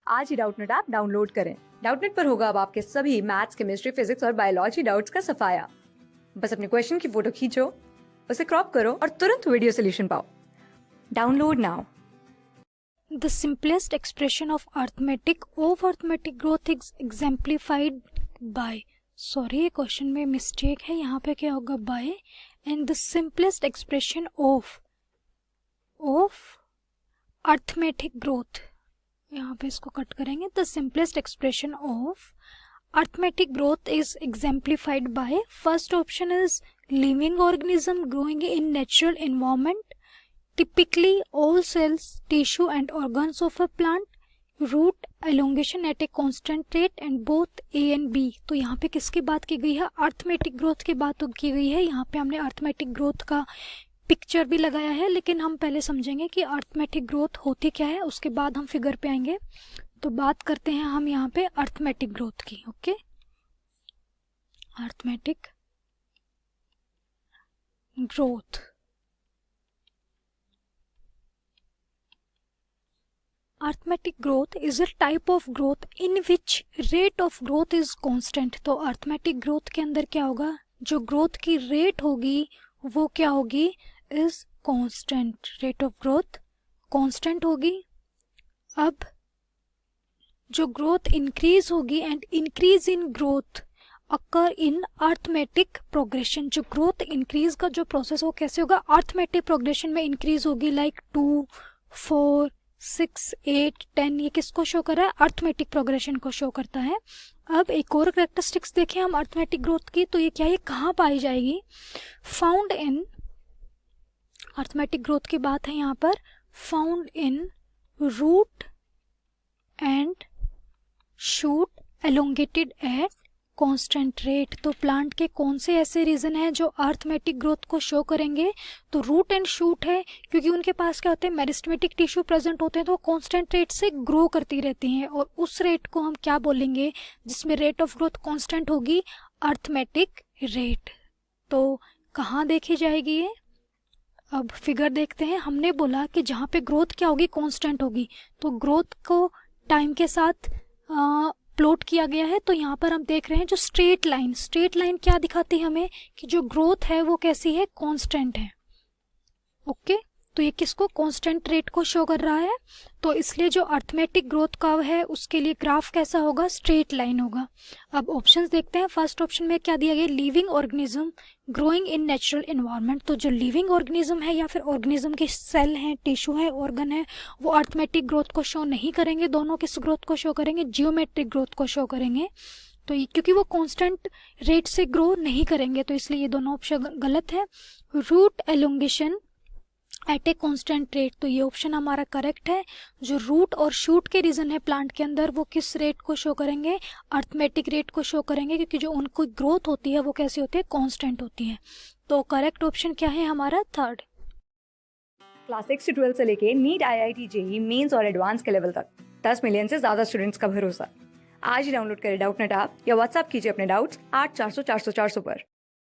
आज ही Doubtnut app download करें। Doubtnut पर होगा अब आपके सभी मैथ्स, केमिस्ट्री, फिजिक्स और बायोलॉजी डाउट्स का सफाया। बस अपने क्वेश्चन की फोटो खींचो, उसे क्रॉप करो और तुरंत वीडियो सोल्यूशन पाओ। Download now. The simplest expression of arithmetic growth is exemplified by. Sorry, ये क्वेश्चन में मिस्टेक है, यहाँ पे क्या होगा by. And the simplest expression of arithmetic growth, यहाँ पे इसको कट करेंगे. The simplest expression of arithmetic growth is exemplified by. First option is living organism growing in natural environment. Typically, all cells, tissue and organs of a plant. Root elongation at a constant rate and both A and B. तो यहाँ पे किसकी बात की गई है? Arithmetic growth की बात की गई है. यहाँ पे हमने अर्थमेटिक ग्रोथ का पिक्चर भी लगाया है, लेकिन हम पहले समझेंगे कि अर्थमेटिक ग्रोथ होती क्या है, उसके बाद हम फिगर पे आएंगे. तो बात करते हैं हम यहाँ पे अर्थमेटिक ग्रोथ की. Okay, arithmetic growth. Arithmetic growth is a type of growth in which rate of growth is constant. तो arithmetic growth के अंदर क्या होगा? जो growth की rate होगी वो क्या होगी? is constant. Rate of growth constant होगी. अब जो growth increase होगी and increase in growth occur in arithmetic progression. जो growth increase का जो process वो कैसे होगा? arithmetic progression में increase होगी, like 2, 4, 6, 8, 10. ये किसको शो कर रहा है? अर्थमेटिक प्रोग्रेशन को शो करता है. अब एक और करेक्टरिस्टिक्स देखें हम अर्थमेटिक ग्रोथ की, तो ये क्या, ये कहाँ पाई जाएगी? फाउंड इन, अर्थमेटिक ग्रोथ की बात है यहाँ पर, found in root and shoot elongated at constant rate. तो प्लांट के कौन से ऐसे रीजन हैं जो अर्थमेटिक ग्रोथ को शो करेंगे? तो रूट एंड शूट है, क्योंकि उनके पास क्या होते हैं? मेरिस्टेमेटिक टिश्यू प्रेजेंट होते हैं, तो कांस्टेंट रेट से ग्रो करती रहती हैं. और उस रेट को हम क्या बोलेंगे जिसमें रेट ऑफ ग्रोथ कांस्टेंट होगी? Arithmetic rate. तो कहाँ देखी जाएगी ये? अब फिगर देखते हैं. हमने बोला कि जहाँ पे ग्रोथ क्या होगी? कांस्टेंट होगी. तो ग्रोथ को टाइम के साथ प्लॉट किया गया है. तो यहाँ पर हम देख रहे हैं जो स्ट्रेट लाइन क्या दिखाती है हमें? कि जो ग्रोथ है वो कैसी है? कांस्टेंट है. ओके, तो ये किसको? कांस्टेंट रेट को शो कर रहा है. तो इसलिए जो अर्थमेटिक ग्रोथ कर्व है उसके लिए ग्राफ कैसा होगा? स्ट्रेट लाइन होगा. अब ऑप्शंस देखते हैं. फर्स्ट ऑप्शन में क्या दिया गया? Living organism growing in natural environment. तो जो लिविंग ऑर्गेनिज्म है या फिर ऑर्गेनिज्म के सेल हैं, टिश्यू है, ऑर्गन है, वो अर्थमेटिक ग्रोथ को शो नहीं करेंगे. दोनों किस ग्रोथ को शो करेंगे? जियोमेट्रिक ग्रोथ को शो करेंगे. तो ये क्योंकि वो कांस्टेंट रेट से ग्रो नहीं करेंगे, तो इसलिए ये दोनों ऑप्शन गलत है. Root elongation at a constant rate, तो ये ऑप्शन हमारा करेक्ट है. जो रूट और शूट के रीजन है प्लांट के अंदर, वो किस रेट को शो करेंगे? अर्थमेटिक रेट को शो करेंगे, क्योंकि जो उनको ग्रोथ होती है वो कैसी होती है? कांस्टेंट होती है. तो करेक्ट ऑप्शन क्या है हमारा? थर्ड. क्लास 6 से 12 से लेके नीट, IIT, JEE मेंस और एडवांस के लेवल तक 10 मिलियन से ज्यादा स्टूडेंट्स का भरोसा. आज ही डाउनलोड करें डाउटनेट ऐप या व्हाट्सएप कीजिए अपने डाउट्स 8400 400 400 पर.